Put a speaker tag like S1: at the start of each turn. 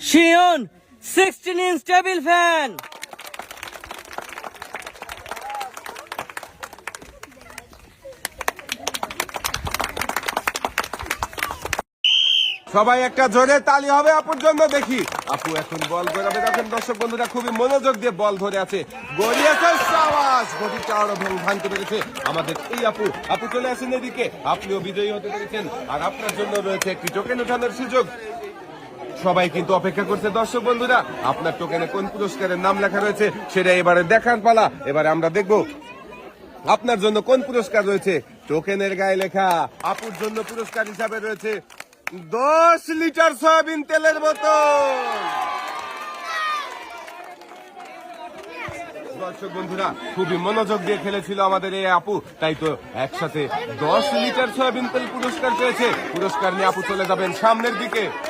S1: শিওন 16-inch table fan.
S2: সবাই একটা জোরে তালি হবে আপুর জন্য। দেখি আপু এখন বল ধরাবে। দেখেন দর্শক বন্ধুরা খুবই মনোযোগ দিয়ে বল ধরে আছে। গড়িয়েছে সাবাস, গতিটা আরো ভাঙতে পেরেছে আমাদের এই আপু। আপু চলে আসেন এদিকে, আপনিও বিজয়ী হতে পেরেছেন। আর আপনার জন্য রয়েছে একটি টোকেন ওঠানোর সুযোগ। সবাই কিন্তু অপেক্ষা করছে দর্শক বন্ধুরা, আপনার টোকেনে কোন পুরস্কারের নাম লেখা রয়েছে সেটা এবারে দেখার পালা। এবারে আমরা দেখবো আপনার জন্য কোন পুরস্কার রয়েছে। টোকেনের গায়ে লেখা আপুর জন্য পুরস্কার হিসাবে রয়েছে 10 লিটার সয়াবিন তেলের বোতল। দর্শক বন্ধুরা খুবই মনোযোগ দিয়ে খেলেছিল আমাদের এই আপু, তাই তো একসাথে 10 লিটার সয়াবিন তেল পুরস্কার পেয়েছে। পুরস্কার নিয়ে আপু চলে যাবেন সামনের দিকে।